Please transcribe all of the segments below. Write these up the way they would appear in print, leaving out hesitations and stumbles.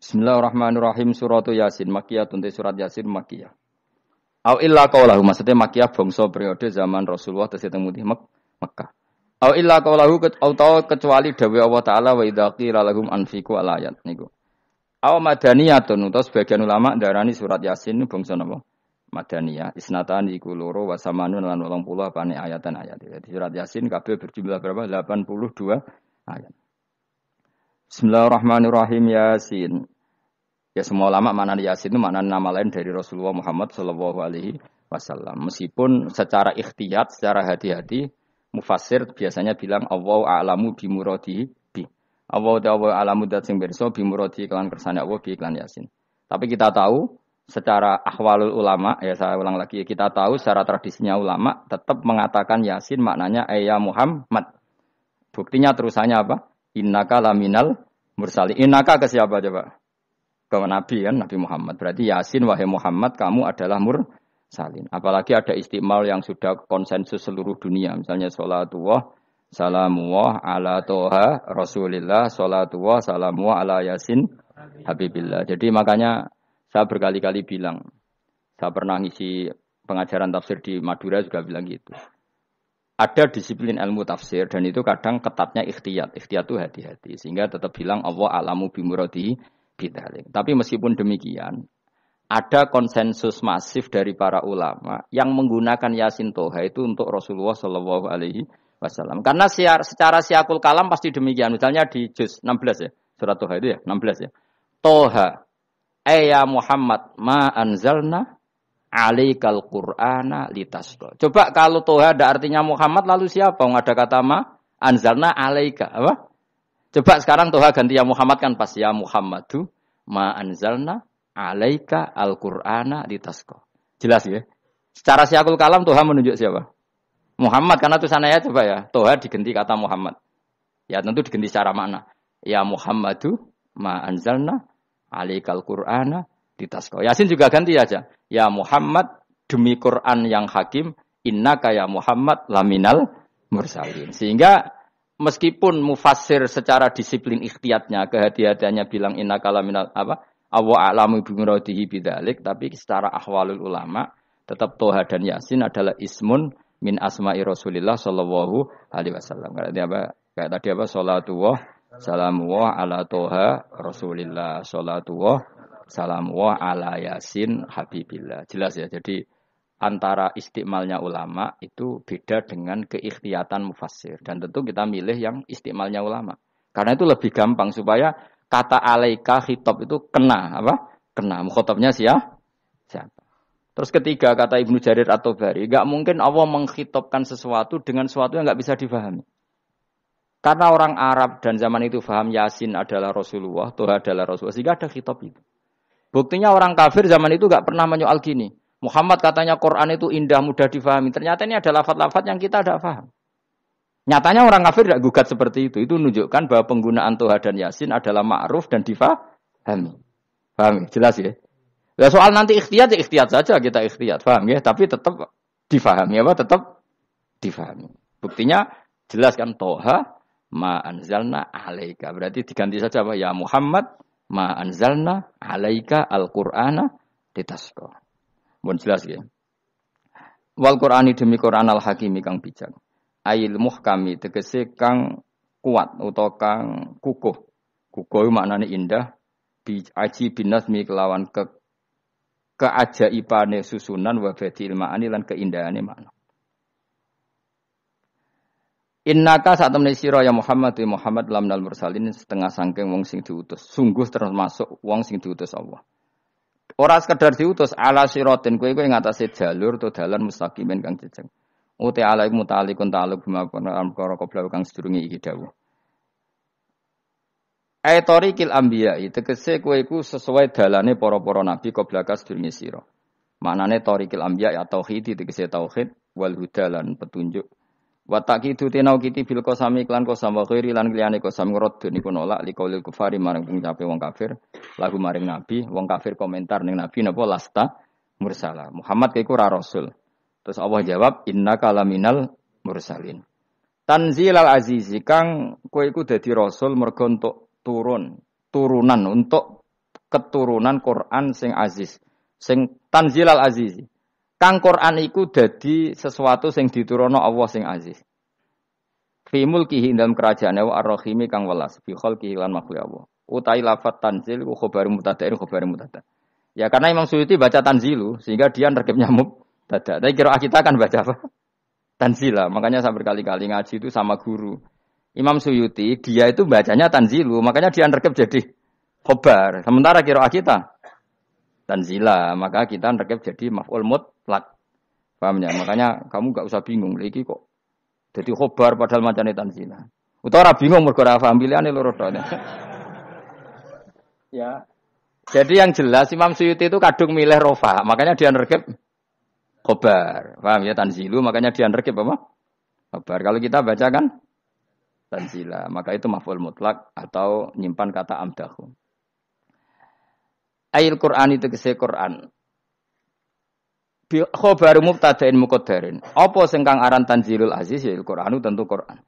Bismillahirrahmanirrahim. Suratu Yasin Makkiyah, surat Yasin Makkiyah. Au illa qaulahu, maksudnya Makkiyah bangsa periode zaman Rasulullah tesih teng Mekkah. Au illa qaulahu kecuali dawuh Allah taala wa idza qila lahum anfiqu alayat niku. Au madaniyatun utawa sebagian ulama ndarani surat Yasin bangsa napa? Madaniyah. Isnatan iku loro wa samanun lan 80 apane ayatan-ayat. Jadi surat Yasin kabeh berjumlah berapa? 82 ayat. Bismillahirrahmanirrahim. Yasin. Ya semua ulama maknanya Yasin itu maknanya nama lain dari Rasulullah Muhammad Shallallahu Alaihi Wasallam. Meskipun secara ikhtiyat, secara hati-hati, mufassir biasanya bilang Allah a'lamu bimuradihi bi. Allah a'lamu dat sing pirsa bimuradihi kelan kersane Allah bi iklan Yasin. Tapi kita tahu secara ahwalul ulama, ya saya ulang lagi, kita tahu secara tradisinya ulama tetap mengatakan Yasin maknanya ya Muhammad. Buktinya terusannya apa? Innaka laminal mursalin. Innaka ke siapa coba? Ke Nabi kan, Nabi Muhammad. Berarti Yasin, wahai Muhammad, kamu adalah mursalin. Apalagi ada istimal yang sudah konsensus seluruh dunia. Misalnya sholatullah, salamullah, ala toha, rasulillah, sholatullah, salamullah, ala yasin, habibillah. Jadi makanya saya berkali-kali bilang, saya pernah ngisi pengajaran tafsir di Madura juga bilang gitu. Ada disiplin ilmu tafsir dan itu kadang ketatnya ikhtiyat. Ikhtiyat itu hati-hati. Sehingga tetap bilang Allah alamu bimuradihi. Tapi meskipun demikian, ada konsensus masif dari para ulama yang menggunakan Yasin Toha itu untuk Rasulullah Shallallahu Alaihi Wasallam. Karena secara siakul kalam pasti demikian. Misalnya di juz 16 ya, surat Toha itu ya, 16 ya. Toha, ya Muhammad, ma anzalna alaikal Qur'ana litasqa. Coba kalau Toha ada artinya Muhammad, lalu siapa? Ada kata ma anzalna alaika, apa? Coba sekarang Toha ganti ya Muhammad kan pas ya Muhammadu ma anzalna alaika al-Qur'ana litasqa. Jelas ya? Secara siakul kalam Toha menunjuk siapa? Muhammad karena tulisannya coba ya. Toha diganti kata Muhammad. Ya tentu diganti secara makna. Ya Muhammadu ma anzalna alaikal Qur'ana litasqa. Yasin juga ganti aja. Ya Muhammad demi Quran yang hakim innaka ya Muhammad laminal mursalin. Sehingga meskipun mufassir secara disiplin ikhtiyatnya, kehati-hatiannya bilang inna kalaminal apa? Awa a'lamu bimuradihi bidzalik, tapi secara ahwalul ulama tetap Toha dan Yasin adalah ismun min asma'i Rasulillah sallallahu alaihi wasallam. Kayak tadi apa? Salatullah salamullah ala Toha Rasulillah, salatullah salamullah ala Yasin habibillah. Jelas ya. Jadi antara istimalnya ulama itu beda dengan keikhtiyatan mufassir. Dan tentu kita milih yang istimalnya ulama. Karena itu lebih gampang supaya kata alaika khitab itu kena. Apa? Kena. Mukhatabnya siapa? Terus ketiga kata Ibnu Jarir At-Tabari, enggak mungkin Allah mengkhitabkan sesuatu dengan sesuatu yang enggak bisa difahami. Karena orang Arab dan zaman itu paham Yasin adalah Rasulullah, Toha adalah Rasulullah. Sehingga ada khitab itu. Buktinya orang kafir zaman itu enggak pernah menyoal gini. Muhammad katanya Quran itu indah, mudah difahami. Ternyata ini ada lafaz-lafaz yang kita tidak paham. Nyatanya orang kafir tidak gugat seperti itu. Itu menunjukkan bahwa penggunaan Toha dan Yasin adalah ma'ruf dan difahami. Paham? Jelas ya? Nah, soal nanti ikhtiyat saja kita ikhtiyat. Paham ya? Tapi tetap difahami. Apa? Tetap difahami. Buktinya jelas kan Toha ma anzalna alaika. Berarti diganti saja apa? Ya Muhammad ma anzalna alaika al-Qur'ana litasqa. Mohon jelas ya. Wal Qur'ani demi Qur'an al-Hakimi kang bijak. Ail muhkami tegese kang kuat utawa kang kukuh. Kukuh maknane indah. Bi aji binasmi kelawan keajaibane susunan wa badil ma'ani lan keindahane makna. Innaka saat temne sira ya Muhammad wa Muhammad lamnal mursalin setengah sangking wong sing diutus. Sungguh termasuk wong sing diutus Allah. Ora sekedar diutus ala siratin kowe ing atase jalur to dalan mustaqimin kang jejeg. Uti alaihi mutalikun ta'alluq bima perkara qabla kang sedurunge iki dawuh. Aitorikil anbiya tegese kowe iku sesuai dalane para-para nabi qabla ka sedurunge sira. Maknane torikil anbiya ya tauhid tegese tauhid wal huda lan petunjuk. Wa taqidu tinau kiti bil qasami iklan qasam wa ghairi lan liyane qasam ngrad niku nolak liqaulil kufari marang pengucape wong kafir lagu maring nabi wong kafir komentar ning nabi napa lasta mursala Muhammad iku ora rasul. Terus Allah jawab innaka laminal mursalin. Tanzilal azizi kang kowe iku dadi rasul mergo entuk turunan untuk keturunan Quran sing aziz, sing tanzilal aziz. Kang Quran iku dadi sesuatu sing diturunno Allah sing aziz. Fi mulkihi dalam kerajaane wa ar-rahimi kang welas fi khalqihi lan makhluk Allah. Utai lafat tanzil ku khabar mubtada'in khabar mubtada'. Ya karena Imam Suyuti baca tanzilu sehingga dia nerkepnya mubtada'. Tapi kira kita kan baca apa? Tanzila. Makanya saya berkali-kali ngaji itu sama guru. Imam Suyuti dia itu bacanya tanzilu, makanya dia nerkep jadi khabar. Sementara kira kita tanzila, maka kita nerkep jadi maf'ul mutlaq. Paham ya? Makanya kamu enggak usah bingung iki kok jadi khabar padahal macane tanzila. Utawa ora bingung mergo ora paham pilihane loro tok. Ya. Jadi yang jelas Imam Suyuti itu kadung milih rofa, makanya dia nerkep khobar. Paham ya tanzilu, makanya dia nerkep apa? Khobar. Kalau kita baca kan tanzila, maka itu maf'ul mutlak atau nyimpan kata amdahu. Ayil Qur'an itu kese Qur'an. Bi khobar mubtada'in muqaddarin. Apa sing kang aran tanzilul aziz ya Qur'anu tentu Qur'an.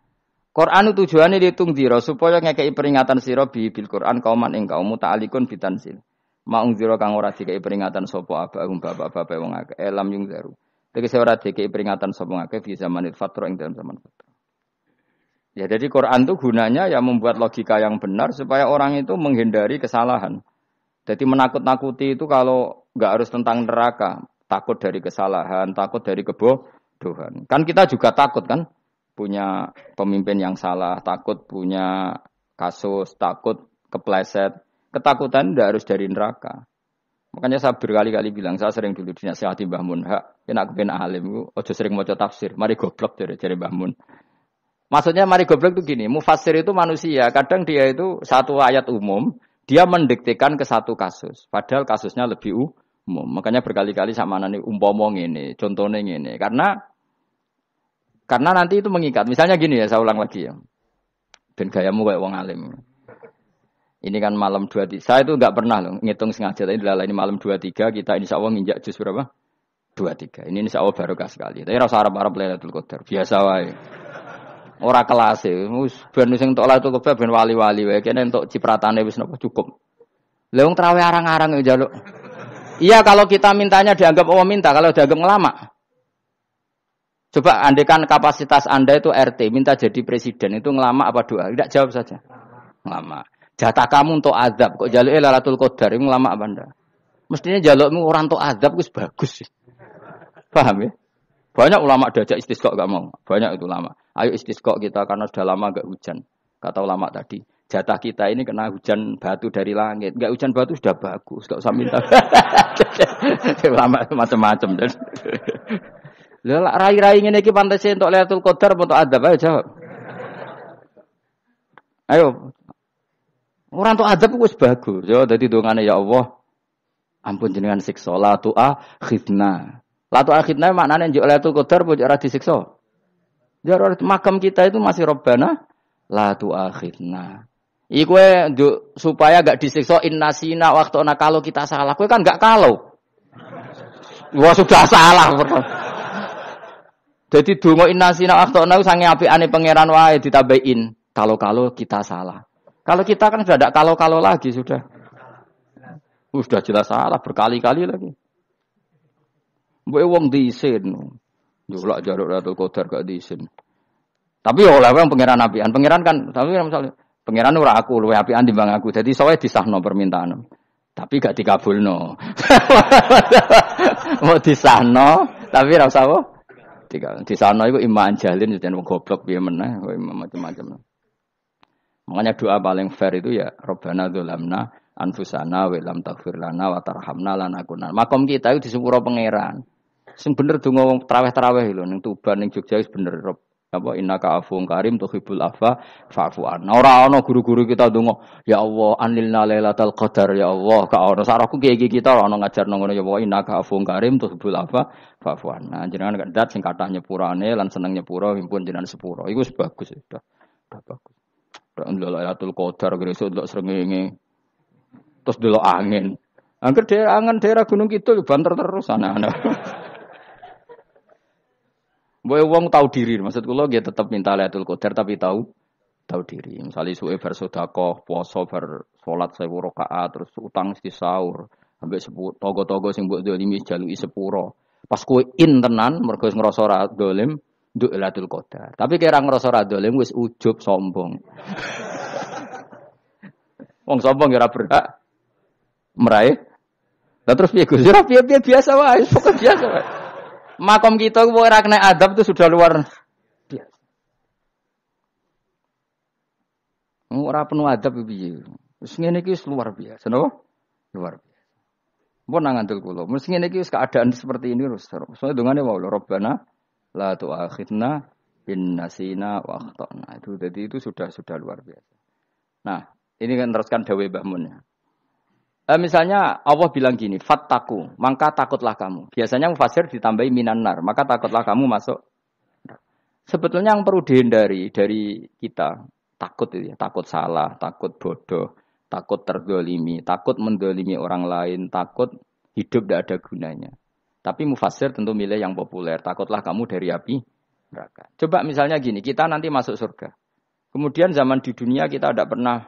Quran tujuane ditung dira supaya ngekeki peringatan sira bil Quran kauman ing kaum muta'alikun bitanzil. Maung dira kang ora dikeki peringatan sapa abahum bapak-bapak wong akeh elam yung daru. Tegese ora dikeki peringatan sapa akeh di zamanil fatra ing dalam zaman fatra. Ya jadi Quran itu gunanya ya membuat logika yang benar supaya orang itu menghindari kesalahan. Jadi menakut-nakuti itu kalau enggak harus tentang neraka, takut dari kesalahan, takut dari kebodohan. Kan kita juga takut kan? Punya pemimpin yang salah, takut punya kasus, takut kepleset. Ketakutan tidak harus dari neraka. Makanya saya berkali-kali bilang, saya sering dulu dinasihati Mbah Mun, nak kepen alim, ojo sering maca tafsir, mari goblok dari Mbah Mun. Maksudnya mari goblok itu gini, mufassir itu manusia, kadang dia itu satu ayat umum, dia mendiktekan ke satu kasus, padahal kasusnya lebih umum. Makanya berkali-kali sama nani umpama ngene, contohnya ngene, karena nanti itu mengikat. Misalnya gini ya, saya ulang lagi ya. Ben gayamu kayak wong alim. Ini kan malam 23. Saya itu enggak pernah loh ngitung sengaja. Tapi ini malam 23 kita insya Allah nginjak juz berapa? 23. Ini insya Allah barokah sekali. Tapi rasa Arab-Arab Lailatul Qadar. Biasa wae. Ora kelas e. Wis ben sing entuk Lailatul Qadar ben wali-wali wae. Kene entuk cipratane wis napa cukup. Lah wong traweh arang-arang njaluk. Iya kalau kita mintanya dianggap Allah minta, kalau dianggap ngelama. Coba andekan kapasitas Anda itu RT, minta jadi presiden, itu ngelama apa doa? Tidak jawab saja. Ngelama. Jatah kamu untuk azab, kok jaluk Lailatul Qadar, itu ngelama apa Anda? Mestinya jalukmu orang untuk azab, itu bagus sih. Paham ya? Banyak ulama diajak istisqa gak mau. Banyak itu ulama. Ayo istisqa kita karena sudah lama gak hujan. Kata ulama tadi, jatah kita ini kena hujan batu dari langit. Gak hujan batu sudah bagus, gak usah minta. Ulama macam-macam. Lah rai-rai ngene iki pantese entuk Lailatul Qadar apa entuk adab ayo jawab. Ayo. Ora entuk adab wis bagus. Yo dadi dongane ya Allah. Ampun jenengan siksa la tu'akhidna. La tu'akhidna maknane njuk Lailatul Qadar mbok ora disiksa. Ya makam kita itu masih Rabbana la tu'akhidna. Iku njuk supaya enggak disiksa innasina waqtuna kalau kita salah. Kowe kan enggak kalau. Wah sudah salah. Jadi donga innasina akhtana sange apikane pangeran wae ditambahin. Kalau kita salah. Kalau kita kan sudah tidak kalau lagi sudah. Sudah jelas salah berkali-kali lagi. Mbok wong diisin. Njolak jaruk Lailatul Qadar gak diisin. Tapi oleh wong pangeran apian. Pangeran kan tapi misalnya pangeran ora aku luwih apian timbang aku. Jadi sowe disahno permintaan. Tapi gak dikabulno. Mau disahno tapi ora usah apa? Di sana itu imam jalin dan goblok piye meneh macam-macam. Makanya doa paling fair itu ya Rabbana dzalamna anfusana wa lam taghfir lana wa tarhamna lanakunanna. Makom kita itu di sepuro pangeran. Sing bener donga wong traweh-traweh lho ning Tuban ning Jogja wis bener apa innaka afuwun karim tuhibbul afwa fa'fu anna. Ora ana guru-guru kita donga ya Allah anilna lailatul qadar ya Allah ka ono sarahku kiye kita ora ono ngajarno ngono ya Allah innaka afuwun karim tuhibbul afwa fa'fu anna. Jenengan kandat sing kathah nyepurane lan seneng nyepuro himpun jenengan sepuro. Iku wis bagus sudah. Sudah bagus. Dak ndelok lailatul qadar gresuk ndelok srengenge. Terus ndelok angin. Angger daerah Gunung Kidul banter terus ana-ana. Boy wong tahu diri, maksud kula nggih tetep minta Lailatul Qadar tapi tahu tahu diri. Misalnya suwe bar sedekah, puasa bar salat 1000 rakaat, terus utang mesti sahur, ambek togo-togo sing mbok dolimi jaluki sepuro. Pas kowe tenan mergo ngrasa ora dolim, nduk Lailatul Qadar. Tapi kira ngrasa ora dolim wis ujub sombong. Wong sombong ya ora berhak meraih. Lah terus piye Gus? Ya piye biasa wae, pokoke biasa wae. Makom kita kok ora kena adab itu sudah luar biasa. Ora penuh adab piye. Wis ngene iki luar biasa, napa? Luar biasa. Mbon nang ngandel kula. Mesti ngene iki keadaan seperti ini terus. Soale dongane wae Rabbana la tu'akhidna in nasina wa akhtana. Itu sudah luar biasa. Nah, ini kan teruskan dawuh Mbah Mun. Misalnya Allah bilang gini, fattaku, maka takutlah kamu. Biasanya mufasir ditambahi minan nar, maka takutlah kamu masuk. Sebetulnya yang perlu dihindari dari kita, takut itu ya, takut salah, takut bodoh, takut terdolimi, takut mendolimi orang lain, takut hidup tidak ada gunanya. Tapi mufasir tentu milih yang populer, takutlah kamu dari api neraka. Coba misalnya gini, kita nanti masuk surga. Kemudian zaman di dunia kita tidak pernah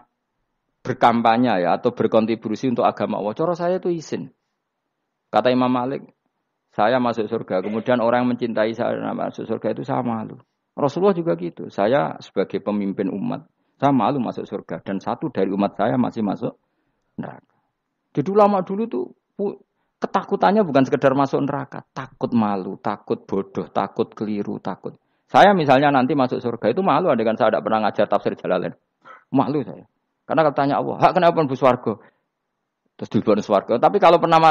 berkampanye ya atau berkontribusi untuk agama Allah. Cara saya itu izin. Kata Imam Malik, saya masuk surga. Kemudian orang yang mencintai saya masuk surga itu saya malu. Rasulullah juga gitu. Saya sebagai pemimpin umat, saya malu masuk surga. Dan satu dari umat saya masih masuk neraka. Jadi ulama dulu tuh ketakutannya bukan sekedar masuk neraka. Takut malu, takut bodoh, takut keliru, takut. Saya misalnya nanti masuk surga itu malu. Andaikan saya tidak pernah ngajar tafsir Jalalain. Malu saya. Karena katanya Allah, hak kenapa pun swarga? Terus dibon swarga. Tapi kalau pernah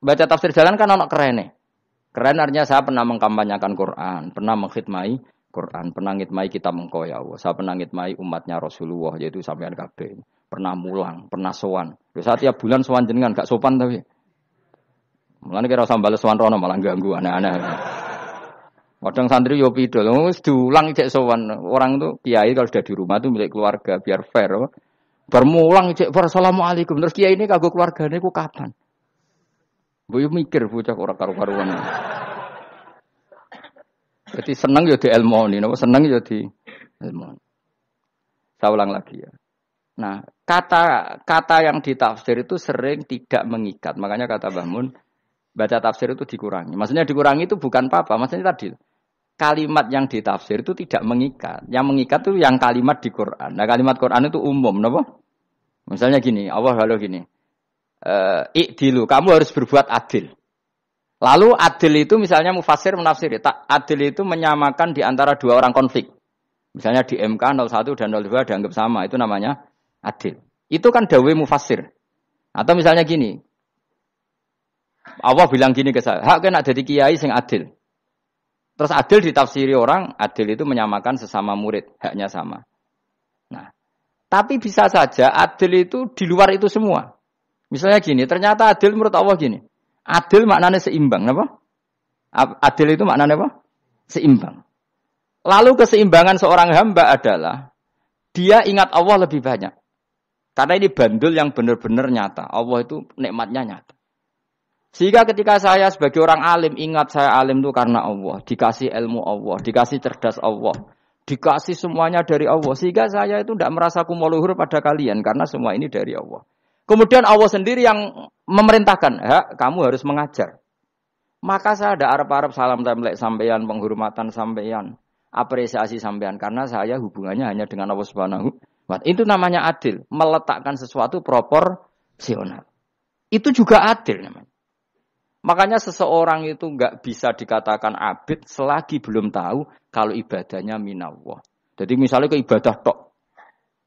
baca tafsir jalan kan anak keren nih. Keren artinya saya pernah mengkampanyakan Quran, pernah mengkhidmati Quran, pernah ngitmai kitab engkau ya Allah. Saya pernah ngitmai umatnya Rasulullah yaitu sampean kabeh. Pernah mulang, pernah sowan. Saya tiap bulan sowan jenengan gak sopan tapi. Mulane kira usah bales sowan rono malah ganggu aneh-aneh. Kadang santri yo pidol, wis diulang cek sowan. Orang itu kiai kalau sudah di rumah itu milik keluarga biar fair. Bermulang cek assalamualaikum terus kiai ini kagok keluargane ku kapan? Boyo mikir bocah ora karo-karuan. Jadi seneng yo di ilmoni, napa seneng yo di ilmoni. Saya ulang lagi ya. Nah, kata yang ditafsir itu sering tidak mengikat. Makanya kata Mbah Mun, baca tafsir itu dikurangi. Maksudnya dikurangi itu bukan apa-apa, maksudnya tadi kalimat yang ditafsir itu tidak mengikat. Yang mengikat itu yang kalimat di Quran. Nah, kalimat Quran itu umum, napa? Misalnya gini, Allah lalu gini, ikdilu, kamu harus berbuat adil. Lalu adil itu misalnya mufasir menafsiri, adil itu menyamakan di antara dua orang konflik. Misalnya di MK 01 dan 02 dianggap sama, itu namanya adil. Itu kan dawai mufasir. Atau misalnya gini, Allah bilang gini ke saya, hak kena jadi kiai sing adil. Terus adil ditafsiri orang, adil itu menyamakan sesama murid, haknya sama. Nah, tapi bisa saja adil itu di luar itu semua. Misalnya gini, ternyata adil menurut Allah gini. Adil maknanya seimbang, apa? Adil itu maknanya apa? Seimbang. Lalu keseimbangan seorang hamba adalah dia ingat Allah lebih banyak. Karena ini bandul yang benar-benar nyata. Allah itu nikmatnya nyata. Sehingga ketika saya sebagai orang alim ingat saya alim itu karena Allah, dikasih ilmu Allah, dikasih cerdas Allah. Dikasih semuanya dari Allah. Sehingga saya itu tidak merasa kumuluhur pada kalian. Karena semua ini dari Allah. Kemudian Allah sendiri yang memerintahkan. Kamu harus mengajar. Maka saya ada arep-arep salam templek sampeyan, penghormatan sampeyan, apresiasi sampeyan. Karena saya hubungannya hanya dengan Allah Subhanahu wa Ta'ala. Itu namanya adil. Meletakkan sesuatu proporsional. Itu juga adil namanya. Makanya seseorang itu enggak bisa dikatakan abid selagi belum tahu kalau ibadahnya minallah. Jadi misalnya ke ibadah tok.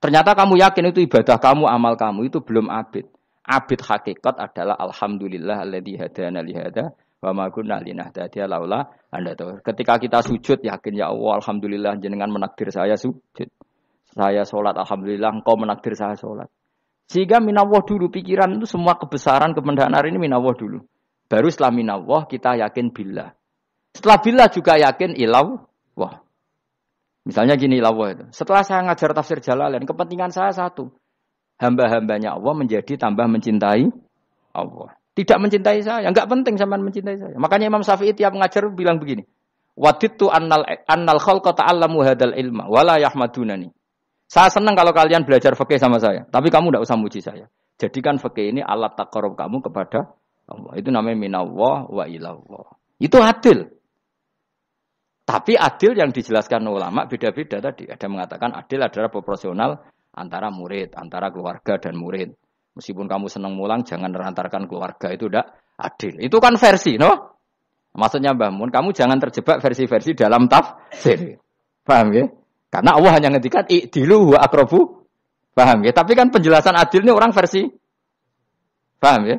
Ternyata kamu yakin itu ibadah kamu, amal kamu itu belum abid. Abid hakikat adalah alhamdulillah alladzi hadana li hada wa ma kunna linahtadiya laula anda tahu. Ketika kita sujud yakin ya Allah alhamdulillah jenengan menakdir saya sujud. Saya salat alhamdulillah engkau menakdir saya salat. Sehingga minallah dulu pikiran itu semua kebesaran kemendahan ini minallah dulu. Baru setelah minallah kita yakin billah. Setelah billah juga yakin ilawah. Misalnya gini ilawah itu. Setelah saya ngajar tafsir Jalalain, kepentingan saya satu. Hamba-hambanya Allah menjadi tambah mencintai Allah. Tidak mencintai saya. Enggak penting sampean mencintai saya. Makanya Imam Syafi'i tiap ngajar bilang begini. Wadittu annal khalqa ta'allamu hadal ilma wala yahmadunani. Saya senang kalau kalian belajar fikih sama saya, tapi kamu tidak usah muji saya. Jadikan fikih ini alat taqarrub kamu kepada Allah. Itu namanya minallah wa ilallah. Itu adil. Tapi adil yang dijelaskan ulama beda-beda tadi. Ada mengatakan adil adalah proporsional antara murid, antara keluarga dan murid. Meskipun kamu senang mulang, jangan merantarkan keluarga. Itu tidak adil. Itu kan versi, no? Maksudnya Mbah Mun, kamu jangan terjebak versi-versi dalam tafsir. Paham ya? Karena Allah hanya ngendikan i'dilu wa aqrabu. Paham ya? Tapi kan penjelasan adil ini orang versi. Paham ya?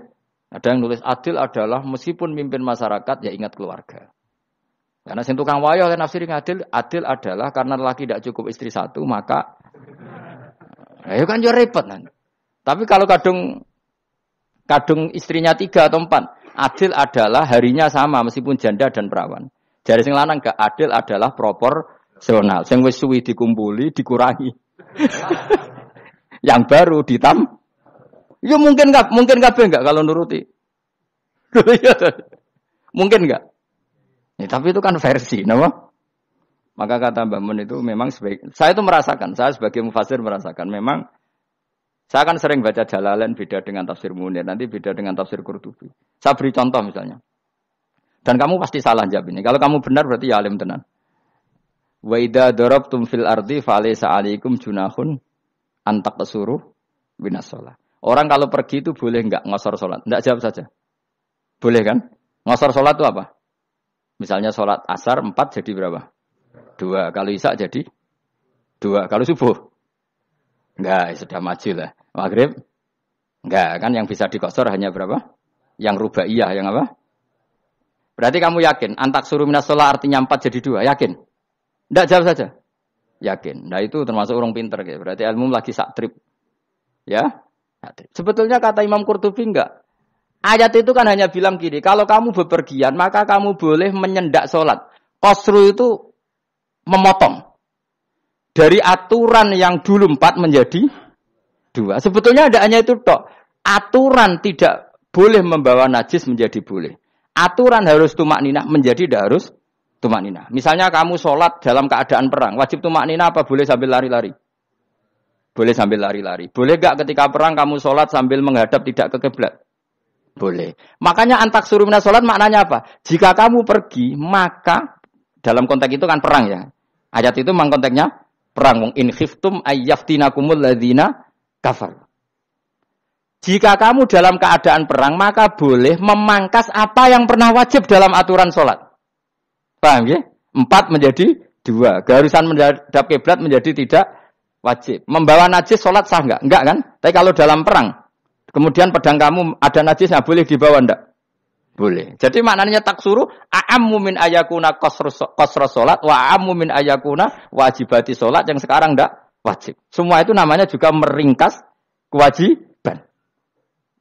Ada yang nulis adil adalah meskipun mimpin masyarakat ya ingat keluarga. Karena sing tukang wayo oleh nafsiri adil adalah karena laki tidak cukup istri satu maka ya kan yo repot nanti. Tapi kalau kadung istrinya 3 atau 4, adil adalah harinya sama meskipun janda dan perawan. Jari sing lanang gak adil adalah proporsional. Sing wis suwi dikumpuli dikurangi. Yang baru ya mungkin kabeh enggak kalau nuruti. Mungkin enggak? Ya, tapi itu kan versi, nama. Maka kata Mbak Mun itu memang saya itu merasakan, saya sebagai mufasir merasakan memang saya kan sering baca Jalalain beda dengan tafsir Munir, nanti beda dengan tafsir Qurtubi. Saya beri contoh misalnya. Dan kamu pasti salah jawab ini. Kalau kamu benar berarti ya alim tenan. Wa idza darabtum fil ardi falaysa 'alaikum junahun an taqsuru binas shalah. Orang kalau pergi itu boleh enggak ngosor salat? Enggak, jawab saja. Boleh kan? Ngosor salat itu apa? Misalnya salat asar 4 jadi berapa? 2. Kalau isya jadi 2. Kalau subuh? Enggak, sudah maju lah. Maghrib? Enggak, kan yang bisa dikosor hanya berapa? Yang rubaiyah, yang apa? Berarti kamu yakin antak suruh minas shalah artinya 4 jadi 2, yakin? Enggak, jawab saja. Yakin. Nah itu termasuk orang pinter gitu. Berarti ilmu lagi sak trip. Ya? Sebetulnya kata Imam Qurtubi enggak. Ayat itu kan hanya bilang gini, kalau kamu bepergian maka kamu boleh menyendak sholat. Qasru itu memotong. Dari aturan yang dulu 4 menjadi 2. Sebetulnya ada hanya itu tok. Aturan tidak boleh membawa najis menjadi boleh. Aturan harus tumakninah menjadi tidak harus tumakninah. Misalnya kamu sholat dalam keadaan perang, wajib tumakninah apa boleh sambil lari-lari? Boleh sambil lari-lari. Boleh gak ketika perang kamu sholat sambil menghadap tidak ke kiblat? Boleh. Makanya antak suruh minas sholat maknanya apa? Jika kamu pergi, maka dalam konteks itu kan perang ya. Ayat itu memang konteksnya perang. In khiftum ayyaftinakumul ladzina kafar. Jika kamu dalam keadaan perang, maka boleh memangkas apa yang pernah wajib dalam aturan sholat. Paham ya? 4 menjadi 2. Keharusan menghadap kiblat menjadi tidak wajib. Membawa najis sholat sah enggak? Enggak kan? Tapi kalau dalam perang, kemudian pedang kamu ada najisnya, boleh dibawa enggak? Boleh. Jadi maknanya taksuru, a'ammu min ayakuna qasra sholat, wa a'ammu min ayakuna wajibati sholat yang sekarang enggak wajib. Semua itu namanya juga meringkas kewajiban.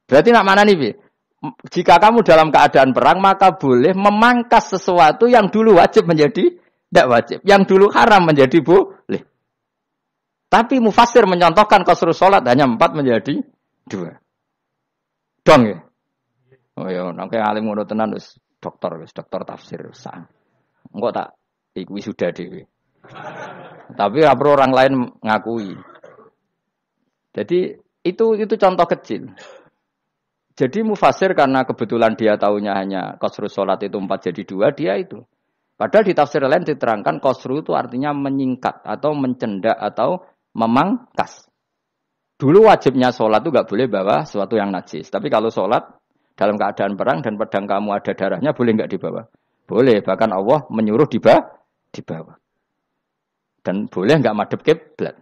Berarti nak mana nih? Jika kamu dalam keadaan perang, maka boleh memangkas sesuatu yang dulu wajib menjadi tidak wajib. Yang dulu haram menjadi boleh. Tapi mufassir menyontohkan qasrus salat hanya 4 menjadi 2. Dong ya? Oh ya, nangke alim ngono tenan wis dokter tafsir sang. Engko tak iku sudah dhewe. Tapi ora perlu orang lain ngakui. Jadi itu contoh kecil. Jadi mufassir karena kebetulan dia taunya hanya qasrus salat itu 4 jadi 2, dia itu. Padahal di tafsir lain diterangkan qasru itu artinya menyingkat atau mencendak atau memangkas. Dulu wajibnya sholat itu nggak boleh bawa sesuatu yang najis. Tapi kalau sholat dalam keadaan perang dan pedang kamu ada darahnya, boleh nggak dibawa? Boleh. Bahkan Allah menyuruh dibawa. Dan boleh nggak madhep kiblat.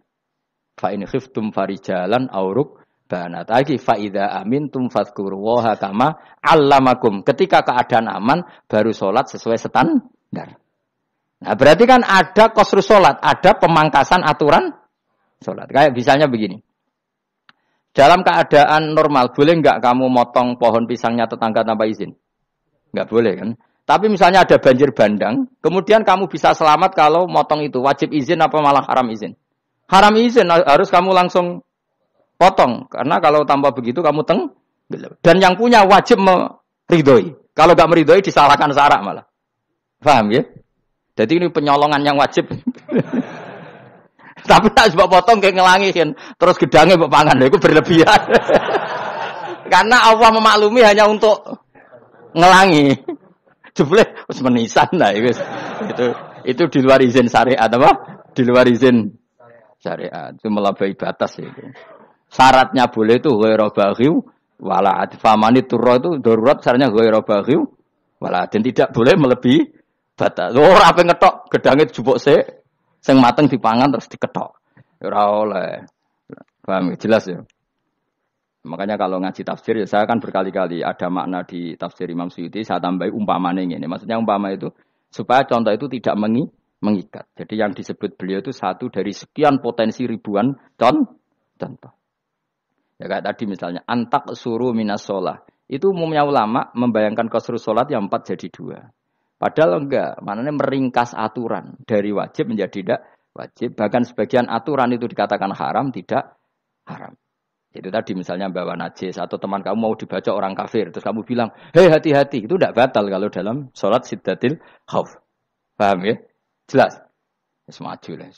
Fa in khiftum farijalan auruk banat. Lagi fa idza amintum fadhkurullaha kama 'allamakum. Ketika keadaan aman baru sholat sesuai standar. Nah berarti kan ada qasrus sholat, ada pemangkasan aturan sholat. Kayak misalnya begini. Dalam keadaan normal, boleh nggak kamu motong pohon pisangnya tetangga tanpa izin? Nggak boleh kan? Tapi misalnya ada banjir bandang, kemudian kamu bisa selamat kalau motong itu. Wajib izin apa malah haram izin? Haram izin, harus kamu langsung potong. Karena kalau tanpa begitu kamu dan yang punya wajib meridhoi. Kalau nggak meridhoi disalahkan syarak malah. Paham ya? Jadi ini penyolongan yang wajib. Tapi tak sebab potong kayak ngelangi kan. Terus gedangnya mbok pangan lha iku berlebihan. Karena Allah memaklumi hanya untuk ngelangi. Jebule wis menisan lah itu di luar izin syariat apa? Di luar izin syariat. Itu melampaui batas itu. Syaratnya boleh itu ghairu baghiw wala adfamani turra itu darurat syaratnya ghairu baghiw wala dan tidak boleh melebihi batas. Ora ape ngetok gedange dijupuk sik sing mateng dipangan terus diketok. Ora oleh. Paham jelas ya. Makanya kalau ngaji tafsir ya saya kan berkali-kali ada makna di tafsir Imam Suyuti saya tambahi umpamane ngene. Maksudnya umpama itu supaya contoh itu tidak mengikat. Jadi yang disebut beliau itu satu dari sekian potensi ribuan contoh. Ya kayak tadi misalnya antak suruh minas sholah. Itu umumnya ulama membayangkan qasru sholat yang 4 jadi 2. Padahal enggak, maknanya meringkas aturan dari wajib menjadi tidak wajib. Bahkan sebagian aturan itu dikatakan haram, tidak haram. Itu tadi misalnya bawa najis atau teman kamu mau dibaca orang kafir. Terus kamu bilang, hei hati-hati. Itu tidak batal kalau dalam sholat siddatil khauf. Paham ya? Jelas? Semaju lah.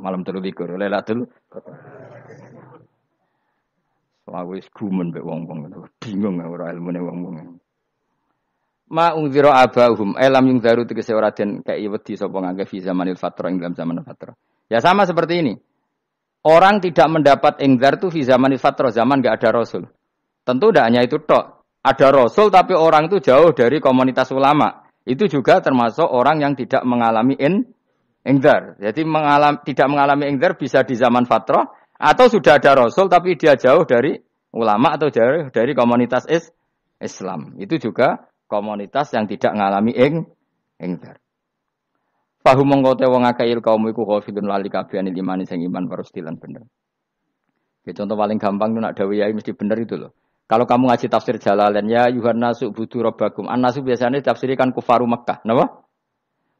Malam telu likur. Lelatul. Aku wis gumen mbek wong-wong. Bingung ora ilmune wong-wong. Ma ungzira abahum elam yung daru tegese ora den kei wedi sapa ngangge fi zamanil fatra ing dalam zaman fatra. Ya sama seperti ini. Orang tidak mendapat ingzar itu fi zamanil fatra, zaman enggak ada rasul. Tentu tidak hanya itu tok. Ada rasul tapi orang itu jauh dari komunitas ulama. Itu juga termasuk orang yang tidak mengalami ingzar. Jadi tidak mengalami ingzar bisa di zaman fatra atau sudah ada rasul tapi dia jauh dari ulama atau jauh dari komunitas Islam. Itu juga komunitas yang tidak ngalami ingzar. Fahum mongko te wong akeh kaum iku ghafilun lali kabehane imane sing iman parustilan bener. Ya contoh paling gampang itu nak dawuh yai mesti bener itu loh. Kalau kamu ngaji tafsir Jalalain ya Yuhannasu budu rabbakum. An-nasu biasanya tafsirikan kufaru Mekah, napa?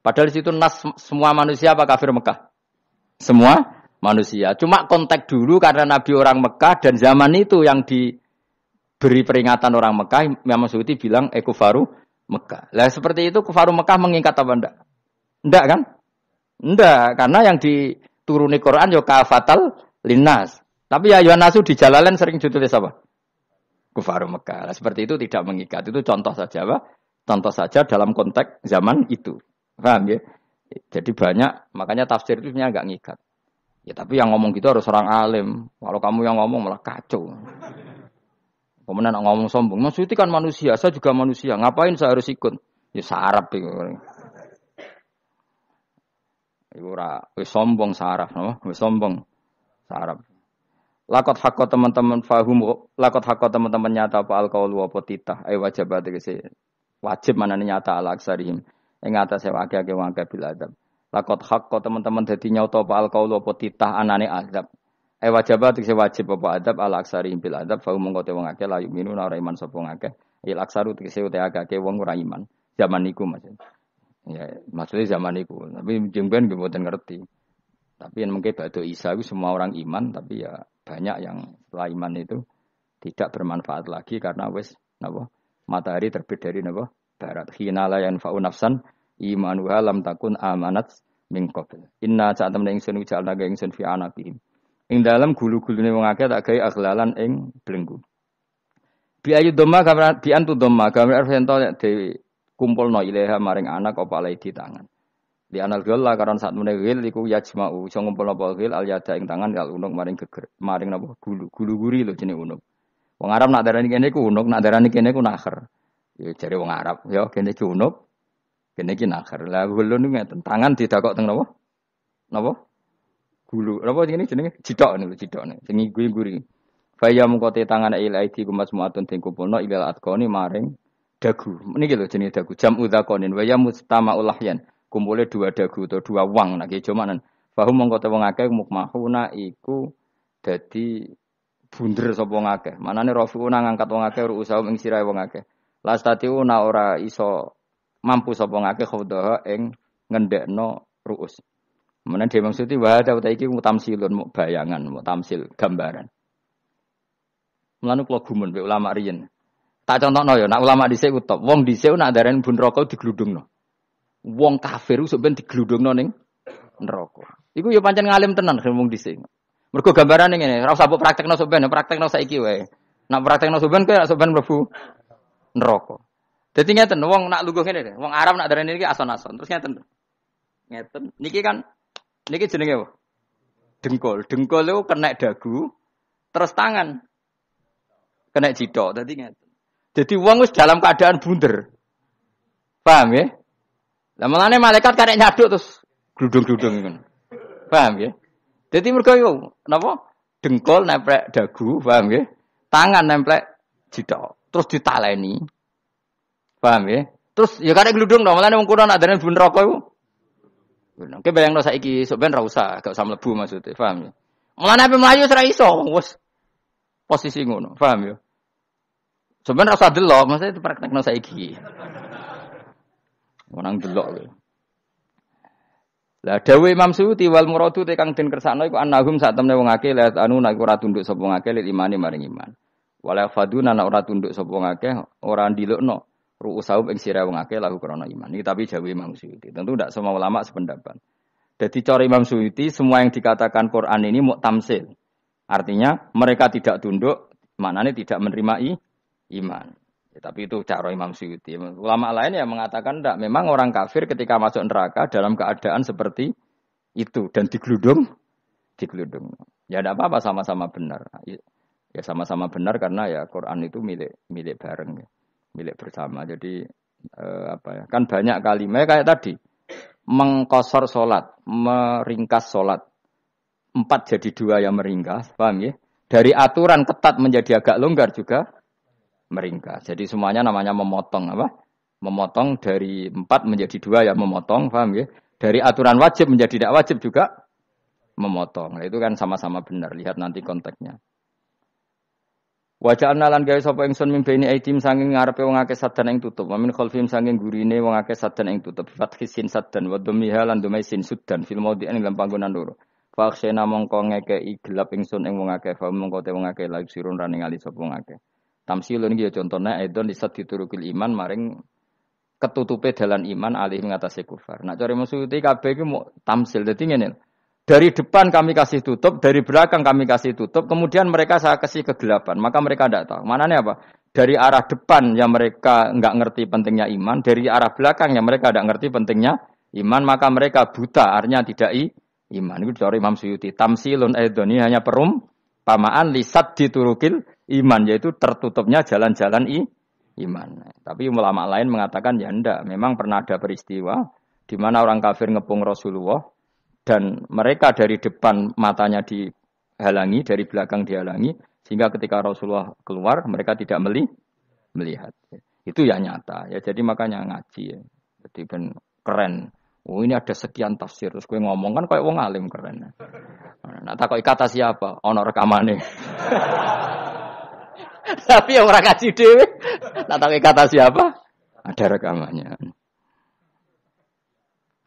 Padahal di situ nas semua manusia apa kafir Mekah? Semua manusia. Cuma konteks dulu karena Nabi orang Mekah dan zaman itu yang diberi peringatan orang Mekah, Imam Suyuti bilang kufaru Mekah. Lah seperti itu kufaru Mekah mengikat apa enggak? Enggak kan? Enggak, karena yang dituruni Quran yo kafatal linnas. Tapi ya Yohanasu di Jalalain sering ditulis apa? Kufaru Mekah. Nah, seperti itu tidak mengikat. Itu contoh saja, Pak. Contoh saja dalam konteks zaman itu. Paham ya? Jadi banyak, makanya tafsir itu sebenarnya enggak ngikat. Ya tapi yang ngomong gitu harus orang alim. Kalau kamu yang ngomong malah kacau. Kemudian ngomong sombong. Maksudnya kan manusia, saya juga manusia. Ngapain saya harus ikut? Ya sarap itu. Iku ora wis sombong saraf, no? Wis sombong saraf. Lakot hakko teman-teman fahum, lakot hakko teman-teman nyata apa alqaul wa potitah, ai wajib tegese wajib manane nyata al aksarihim. Ing atase akeh-akeh wong akeh bil adab. Lakot hakko teman-teman dadi nyata apa alqaul wa potitah anane azab. Ai wajib tegese wajib apa adab al aksarihim bil adab, fahum mongko te wong akeh la yuminu ora iman sapa akeh. Il aksaru tegese te akeh wong ora iman. Zaman niku maksud. Ya, maksudnya zaman itu. Tapi jengben gue buatan ngerti. Tapi yang mungkin batu Isa itu semua orang iman, tapi ya banyak yang setelah iman itu tidak bermanfaat lagi karena wes napa matahari terbit dari napa barat. Hinala yanfa'u nafsan imanuha lam takun amanat min qabl. Inna saat temen ingsun jalna ga ingsun fi anaqihim. Ing dalam gulu-gulune wong akeh tak gawe aghlalan ing belenggu. Bi ayu dhamma kamran bi antu dhamma kamran arfento dewi kumpulno ilaha maring anak apa alai di tangan. Di anal gala karon sak meneh gil iku yajma'u iso ngumpulno apa gil al yada ing tangan kal unuk maring geger maring napa gulu guri lho jenenge unuk. Wong Arab nak darani kene iku unuk, nak darani kene iku nakher. Ya jare wong Arab, ya kene iki unuk, kene iki nakher. Lah gulu niku ngeten, tangan didakok teng napa? Napa? Gulu. Napa jenenge jithok niku jithokne. Sing guri. Faya mungko te tangan ilaidi kumas muatun sing kumpulno ilal atqoni maring dagu. Niki lho jenenge dagu. Jam udzakonin wa ya mustama'ul lahyan. Kumpule dua dagu atau dua wang nek jomanan. Fahum mongko te wong akeh mukmahuna iku dadi bunder sapa wong akeh. Manane rafiuna ngangkat wong akeh ruusahum ing sirahe wong akeh. Lastatiuna ora iso mampu sapa wong akeh khodaha ing ngendhekno ruus. Menan dhewe maksud wa ada iki mutamsilun muk bayangan, muk tamsil gambaran. Mulane kula gumun mbek ulama riyen. Tak contohno ya, nak ulama dhisik ku top. Wong dhisik nak darani bun rokok digludungno. Wong kafir sok ben digludungno ning neraka. Iku yo pancen ngalim tenan ngomong dhisik. Mergo gambarane ngene, ora usah mbok praktekno sampean, praktekno saiki wae. Nak praktekno sampean kowe sampean mlebu neraka. Dadi ngeten, wong nak lungguh ngene, wong Arab nak darani iki ason-ason. Terus ngeten. Ngeten. Niki jenenge apa? Dengkul. Dengkul itu kena dagu, terus tangan kena jidok. Dadi ngeten. Jadi wong wis dalam keadaan bunder. Paham ya? Lah mulane malaikat karek nyaduk terus gludung-gludung ngono. Paham ya? Jadi mergo yo napa? Dengkul nempel dagu, paham ya? Tangan nempel jidok. Terus ditaleni. Paham ya? Terus ya karek gludung dong, mulane wong kuno nak darani bun neraka iku. Oke bayangno saiki sok ben ra usah, gak usah mlebu maksudnya, paham ya? Mulane ape mlayu ora iso, wis posisi ngono, paham ya? Sebenarnya rasa delok, maksudnya itu praktekno saiki. Orang delok lho. Lah dawuh Imam Suyuti wal muradu te kang den kersakno iku annahum sak temne wong akeh la anu nek ora tunduk sapa wong akeh lil imani maring iman. Wala faduna nek ora tunduk sapa wong akeh ora ndilukno ru'usahum ing sira wong akeh lahu krana iman. Iki tapi dawuh Imam Suyuti. Tentu tidak semua ulama sependapat. Jadi cara Imam Suyuti semua yang dikatakan Quran ini muktamsil. Artinya mereka tidak tunduk, maknanya tidak menerima iman. Ya, tapi itu cara Imam Suyuti. Ulama lain yang mengatakan tidak. Memang orang kafir ketika masuk neraka dalam keadaan seperti itu. Dan digeludung. Ya tidak apa-apa sama-sama benar. Ya sama-sama benar karena ya Quran itu milik bareng. Ya. Milik bersama. Jadi kan banyak kalimat kayak tadi. Mengkosor sholat. Meringkas sholat. 4 jadi 2 yang meringkas. Paham ya? Dari aturan ketat menjadi agak longgar juga meringkas. Jadi semuanya namanya memotong apa? Memotong dari 4 menjadi 2 ya memotong, paham ya? Dari aturan wajib menjadi tidak wajib juga memotong. Nah, itu kan sama-sama benar. Lihat nanti konteksnya. Wa ja'alna lan gawe sapa ingsun mimbeni aitim saking ngarepe wong akeh sadan ing tutup. Wa min khalfihim saking gurine wong akeh sadan ing tutup. Fathisin sadan wa dhammiha lan dhamaisin sudan fil maudhi'in ing panggonan loro. Fa akhsena mongko ngekeki gelap ingsun ing wong akeh, fa mongko te wong akeh laib sirun rane ngali sapa wong akeh. Tamsilun iki ya contone aidon lisat diturukil iman maring ketutupe dalan iman alih ngatasi kufar. Nak cara Suyuti kabeh iki mau tamsil. Dadi ngene. Dari depan kami kasih tutup, dari belakang kami kasih tutup, kemudian mereka saya kasih kegelapan. Maka mereka tidak tahu. Mananya apa? Dari arah depan yang mereka enggak ngerti pentingnya iman, dari arah belakang yang mereka tidak ngerti pentingnya iman, maka mereka buta, artinya tidak iman. Itu cara Imam Suyuti. Tamsilun aidon ini hanya perumpamaan lisat diturukil iman, yaitu tertutupnya jalan-jalan iman. Tapi ulama lain mengatakan ya enggak. Memang pernah ada peristiwa di mana orang kafir ngepung Rasulullah dan mereka dari depan matanya dihalangi, dari belakang dihalangi, sehingga ketika Rasulullah keluar mereka tidak melihat. Itu ya nyata. Ya jadi makanya ngaji ya. Jadi ben keren. Oh ini ada sekian tafsir. Terus gue ngomong kan kayak wong alim keren. Nah takoi kata siapa? Ono rekamane. Tapi yang orang ngaji dhewe, tak tahu kata siapa, ada rekamannya.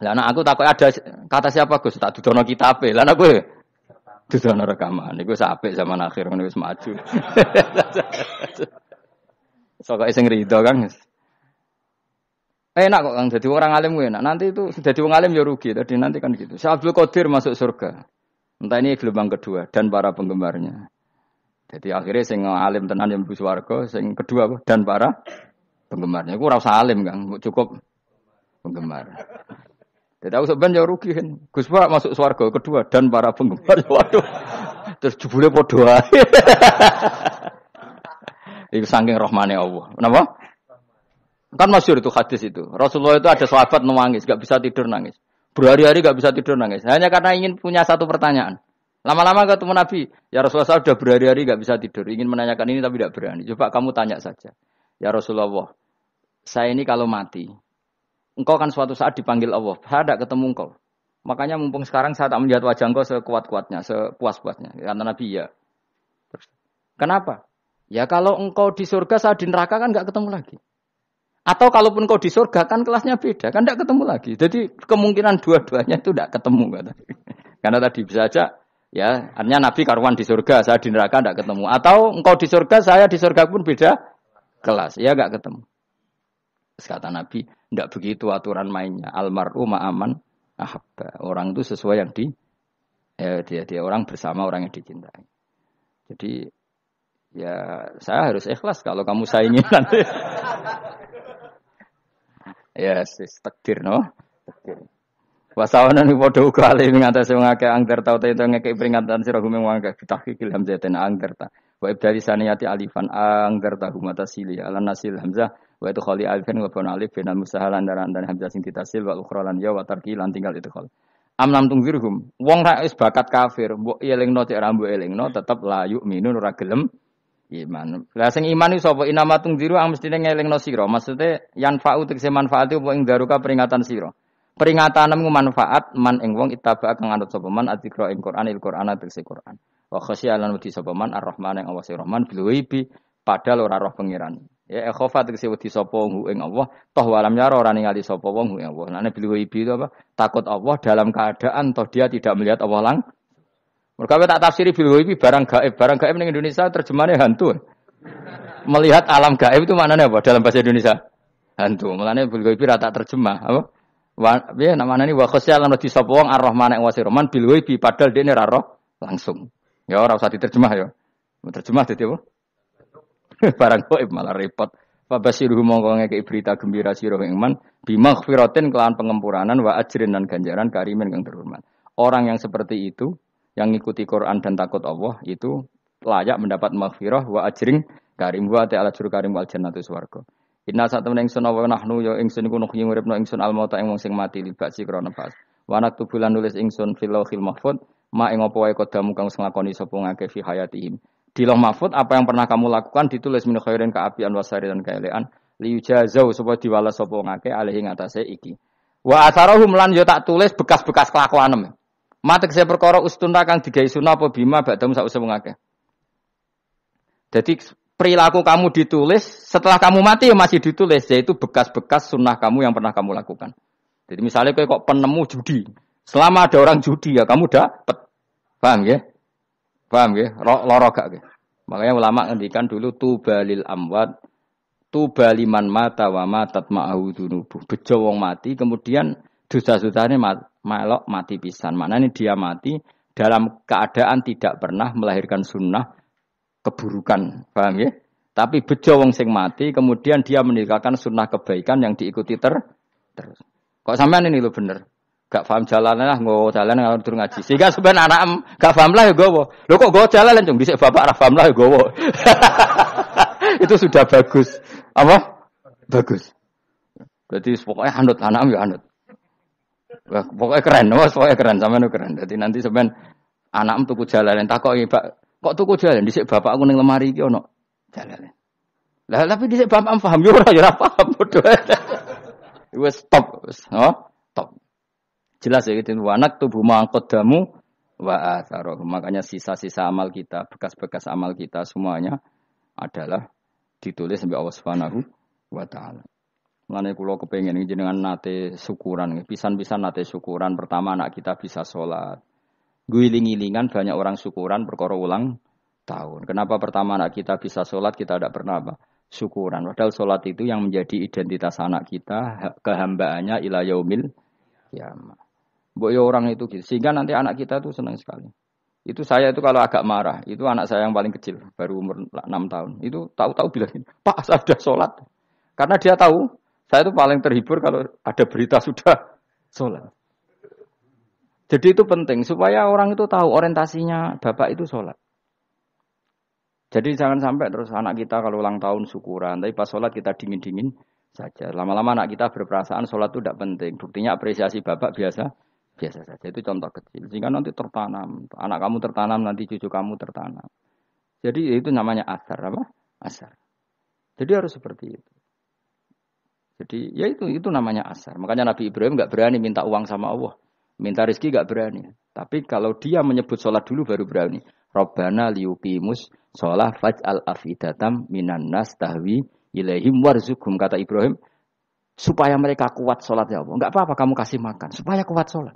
Lah anak aku takut ada kata siapa Gus, tak dudono kitabe. Lah anak gue dudono rekaman. Iku sampai zaman akhir ngono wis maju. Sok sing rido kan. Enak kok Kang dadi orang alim gue enak. Nanti itu dadi wong alim ya rugi. Tadi nanti kan gitu. Syekh Abdul Qadir masuk surga. Entah ini gelombang kedua dan para penggemarnya. Jadi akhirnya sing alim tenan yang mlebu swarga, sing kedua apa? Dan para penggemarnya. Iku ora usah alim, Kang, cukup penggemar. Jadi aku sebenarnya rugi kan. Gus Pak masuk swarga kedua dan para penggemar. Waduh. Terus jebule padha ae. Iku saking rahmane Allah. Kenapa? Kan masyhur itu hadis itu. Rasulullah itu ada sahabat nangis, enggak bisa tidur nangis. Berhari-hari enggak bisa tidur nangis. Hanya karena ingin punya satu pertanyaan. Lama-lama ketemu Nabi, ya Rasulullah saya sudah berhari-hari enggak bisa tidur, ingin menanyakan ini tapi tidak berani. Coba kamu tanya saja. Ya Rasulullah, saya ini kalau mati, engkau kan suatu saat dipanggil Allah, saya tidak ketemu engkau. Makanya mumpung sekarang saya tak melihat wajah engkau sekuat-kuatnya, sepuas-puasnya. Kata Nabi, ya. Terus, kenapa? Ya kalau engkau di surga, saya di neraka kan enggak ketemu lagi. Atau kalaupun engkau di surga kan kelasnya beda, kan enggak ketemu lagi. Jadi kemungkinan dua-duanya itu enggak ketemu. Kata. Karena tadi bisa aja, ya, artinya Nabi karuan di surga, saya di neraka tidak ketemu. Atau engkau di surga, saya di surga pun beda kelas, ya enggak ketemu. Terus kata Nabi, tidak begitu aturan mainnya. Almaru ma'aman ahabba. Orang itu sesuai yang dia orang bersama orang yang dicintai. Jadi ya saya harus ikhlas kalau kamu saingi nanti. Ya, takdir no. Takdir. Wasawana ni padha uga ali ngatasi wong akeh angger tau te ngekek peringatan sira gumeng wong akeh bitahqiqil hamzatain angger ta. Wa ibdali saniyati alifan angger ta humata sili ala nasil hamzah wa itu khali alifan wa bon alif binal musahalan dan hamzah sing ditasil wa ukhra lan ya wa tarki lan tinggal itu khol. Amlam tungzirhum wong ra wis bakat kafir mbok elingno cek ra mbok elingno tetep la yu'minun ora gelem iman. Lah sing iman iku sapa inamatung diru ang mestine ngelingno sira. Maksude yanfa'u tegese manfaat apa ing daruka peringatan sira. Peringatanmu manfaat man ing wong ittaba kang anut sapa man adzikra ing Qur'anil Qur'an tegese Qur'an. Wa khasyialan wedi sapa man Ar-Rahman ing Allah Rahman bil ghaibi padahal ora roh pangeran. Ya khofa tegese wedi sapa hu ing Allah toh walam yara ora ningali sapa wong hu ing Allah. Nek bil ghaibi itu apa? Takut Allah dalam keadaan toh dia tidak melihat Allah langsung. Mereka tak tafsiri bil ghaibi barang gaib. Barang gaib ning Indonesia terjemahannya hantu. Melihat alam gaib itu maknanya apa dalam bahasa Indonesia? Hantu. Mulane bil ghaibi ra tak terjemah, apa? Ya namanya ini wa khosyalan di sapa wong Ar-Rahman wa Rahman bil ghaibi padahal dene ra roh langsung. Ya ora usah diterjemah ya. Terjemah dadi apa? Barang gaib malah repot. Fa basiruhum mongko ngekeki berita gembira sira ing man bi maghfiratin kelawan pengempuranan wa ajrin dan ganjaran karimin kang terhormat. Orang yang seperti itu yang ngikuti Quran dan takut Allah itu layak mendapat maghfirah wa ajrin karim wa ta'ala juru karim wal jannatu swarga. Inna satamna ingsun wa nahnu ya ingsun iku nuhyi uripna ingsun almauta ing wong sing mati libasi krana pas. Wa nak tubulan nulis ingsun fil lauhil mahfuz ma ing apa wae kodamu kang wis nglakoni sapa ngake fi hayatihim. Di lauh mahfuz apa yang pernah kamu lakukan ditulis min khairin kaapian wasari dan kaelean liyujazau supaya diwales sapa ngake alih ing atase iki. Wa atharahum lan ya tak tulis bekas-bekas kelakuanem. Matek saya perkara ustunna kang digawe sunah apa bima badam sak usah ngake. Jadi perilaku kamu ditulis, setelah kamu mati ya masih ditulis, yaitu bekas-bekas sunnah kamu yang pernah kamu lakukan. Jadi misalnya kok penemu judi, selama ada orang judi ya kamu dapat, paham ya? Paham ya? Loro gak ya? Makanya ulama ngendikan dulu tubalil amwat, tubaliman mata wa matat ma'ahu dunubuh. Bejo wong mati, kemudian dosa-dosanya melok mati pisan. Maknanya dia mati dalam keadaan tidak pernah melahirkan sunnah keburukan, paham ya? Tapi bejo wong sing mati, kemudian dia meninggalkan sunnah kebaikan yang diikuti terus. Kok sampean ini lho bener? Gak paham jalan lah, nggo jalan ngalor tur ngaji. Sehingga sebenarnya anak gak paham lah ya gowo. Lho kok nggo jalan cung dhisik bapak ra paham lah ya gowo. Itu sudah bagus. Apa? Bagus. Berarti pokoknya anut anak ya anut. Wah, pokoknya keren, pokoknya keren sampean keren. Jadi nanti sampean anak tuku jalan takoki, Pak. Kok tuku jalan dhisik bapak aku ning lemari iki ono jalan. Lah tapi dhisik bapak paham yo ora paham padha. Wis stop, stop. Jelas ya gitu. Wanak tubuh mangkodamu wa atharoh. Makanya sisa-sisa amal kita, bekas-bekas amal kita semuanya adalah ditulis sampai Allah Subhanahu wa taala. Mulane kula kepengin jenengan nate syukuran, pisan-pisan nate syukuran. Pertama anak kita bisa salat. Guling-gilingan banyak orang syukuran perkara ulang tahun. Kenapa pertama anak kita bisa sholat, kita tidak pernah apa? Syukuran. Padahal sholat itu yang menjadi identitas anak kita, kehambaannya ila yaumil kiamah. Mbok orang itu gitu. Sehingga nanti anak kita tuh senang sekali. Itu saya itu kalau agak marah, itu anak saya yang paling kecil, baru umur 6 tahun. Itu tahu-tahu bilang, "Pak, saya sudah sholat." Karena dia tahu, saya itu paling terhibur kalau ada berita sudah sholat. Jadi itu penting supaya orang itu tahu orientasinya bapak itu sholat. Jadi jangan sampai terus anak kita kalau ulang tahun syukuran, tapi pas sholat kita dingin-dingin saja. Lama-lama anak kita berperasaan sholat itu tidak penting. Buktinya apresiasi bapak biasa saja. Itu contoh kecil. Sehingga nanti tertanam, anak kamu tertanam, nanti cucu kamu tertanam. Jadi itu namanya asar, apa? Asar. Jadi harus seperti itu. Jadi ya itu namanya asar. Makanya Nabi Ibrahim nggak berani minta uang sama Allah. Minta rezeki gak berani. Tapi kalau dia menyebut sholat dulu baru berani. Rabbana liyuqimus sholat faj'al afidatam minan nas tahwi ilaihim warzuqhum. Kata Ibrahim, supaya mereka kuat sholat ya Allah. Enggak apa-apa kamu kasih makan. Supaya kuat sholat.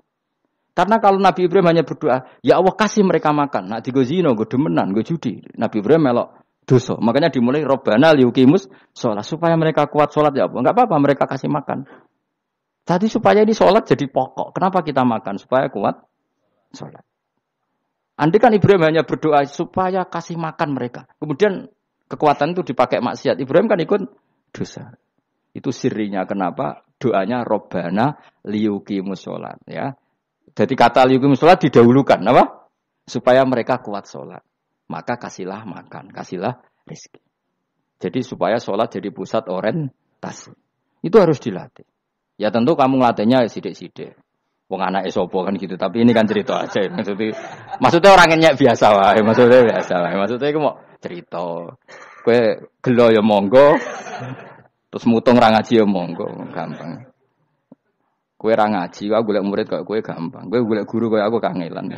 Karena kalau Nabi Ibrahim hanya berdoa, ya Allah kasih mereka makan. Nak digo zina, go demenan, go judi. Nabi Ibrahim melok dosa. Makanya dimulai Rabbana liyuqimus sholat. Supaya mereka kuat sholat ya Allah. Enggak apa-apa mereka kasih makan. Tadi supaya ini sholat jadi pokok. Kenapa kita makan? Supaya kuat sholat. Andai kan Ibrahim hanya berdoa supaya kasih makan mereka. Kemudian kekuatan itu dipakai maksiat. Ibrahim kan ikut dosa. Itu sirinya kenapa doanya Robbana liyuqimus sholat. Ya. Jadi kata liyuqimus sholat didahulukan. Apa? Supaya mereka kuat sholat. Maka kasihlah makan. Kasihlah rezeki. Jadi supaya sholat jadi pusat orientasi. Itu harus dilatih. Ya tentu kamu ngelatihnya sidik-sidik. Wong anak esopo kan gitu. Tapi ini kan cerita aja. Maksudnya orang nyek biasa wae. Maksudnya biasa wae. Maksudnya aku mau cerita. Kue gelo ya monggo. Terus mutung ra ngaji ya monggo. Gampang. Kue ra ngaji, aku golek murid kok kue gampang. Kue golek guru kaya aku kangelan.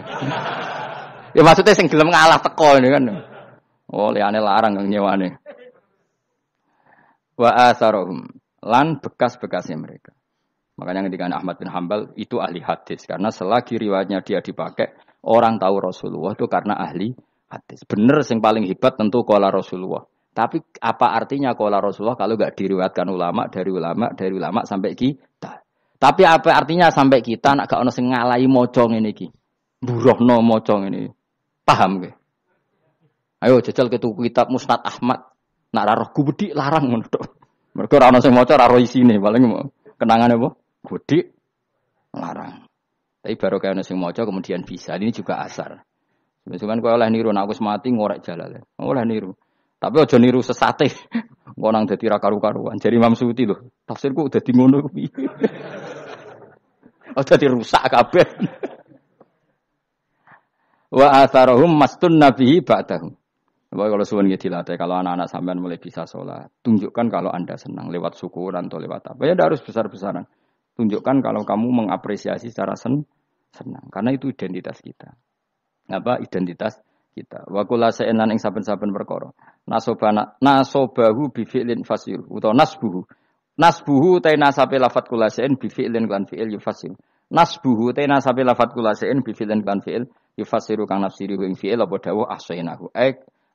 Ya maksudnya sing gelem ngalah teko ini kan. Oh, liane larang kang nyewane. Wa asarahum lan bekas-bekasnya mereka. Makanya ketika Ahmad bin Hambal itu ahli hadis. Karena selagi riwayatnya dia dipakai, orang tahu Rasulullah itu karena ahli hadis. Benar yang paling hebat tentu qala Rasulullah. Tapi apa artinya qala Rasulullah kalau enggak diriwayatkan ulama dari ulama sampai kita. Tapi apa artinya sampai kita nak gak ono sing ngalahi maca ngene iki. Burohno maca ngene. Paham nggih? Ayo jajal ke tuku kitab Musnad Ahmad. Nak ra roh gubedi larang ngono tok. Mergo ora ono sing maca ra roh isine, paling kenangane apa? Gudi larang. Tapi baru kayak nasi mojo kemudian bisa. Ini juga asar. Cuman kalau oleh niru, aku semati ngorek jalan. Oleh niru. Tapi ojo niru sesate. Ngonang dadi ra karu-karuan. Jadi Imam Suyuti loh. Tafsirku dadi ngono kuwi. Oh dadi rusak kabeh. Wa atharahum mastun nabihi ba'dahu. Kalau suwun nggih dilatih kalau anak-anak sampean mulai bisa sholat, tunjukkan kalau Anda senang lewat syukuran atau lewat apa. Ya tidak harus besar-besaran. Tunjukkan kalau kamu mengapresiasi secara senang. Karena itu identitas kita. Apa identitas kita? Wa kullu shay'in lan ing saben-saben perkara. Nasobahu bi fi'lin fasir utawa nasbuhu. Nasbuhu ta nasabe lafat kullu shay'in bi fi'lin lan fi'il yufasir. Nasbuhu ta nasabe lafat kullu shay'in bi fi'lin lan fi'il yufasiru kang nafsiri ing fi'il apa dawuh ahsainahu.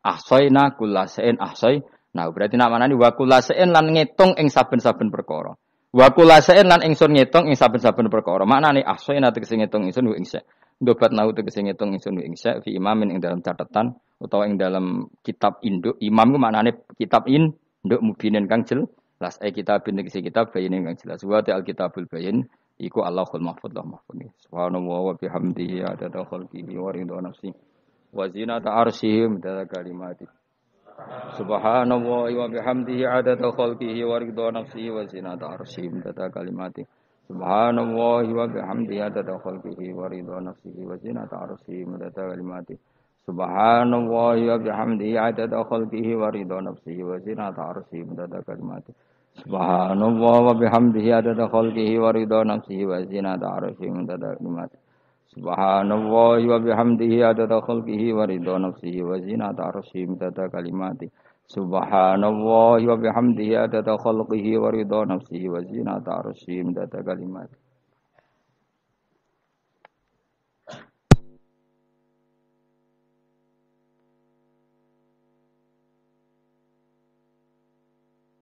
Ahsayna kullu shay'in ahsayna. Berarti nak manani wa kullu shay'in lan ngitung ing saben-saben perkara. Wa kullasain lan ingsun ngitung ing saben-saben perkara. Maknane ahsayna tegese ngitung ingsun ing sa. Ndobat nau tegese ngitung ingsun ing sa fi imamin ing dalam catatan utawa ing dalam kitab induk. Imam ku maknane kitab induk mubinin kang jelas. Kitabin tegese kitab bayin kang jelas. Wa ta'al kitabul bayin iku Allahul mahfuz lah mahfuz. Subhanallah wa bihamdihi adada khalqihi wa ridha nafsi wa zinata arsyihim da kalimati. Subhanallah wa bihamdihi adada khalqihi wa ridha nafsihi wa zinata arsyihi tata kalimati. Subhanallah wa bihamdihi adada khalqihi wa ridha nafsihi wa zinata arsyihi tata kalimati. Subhanallah wa bihamdihi adada khalqihi wa ridha nafsihi wa zinata arsyihi tata kalimati. Subhanallah wa bihamdihi adada khalqihi wa ridha nafsihi wa zinata arsyihi tata kalimati. Subhanallah wa bihamdihi adada khalqihi wa ridha nafsihi wa zinata arsyihi tata kalimati. Subhanallah wa bihamdihi adada khalqihi wa ridha nafsihi wa zinata arsyihi tata kalimati.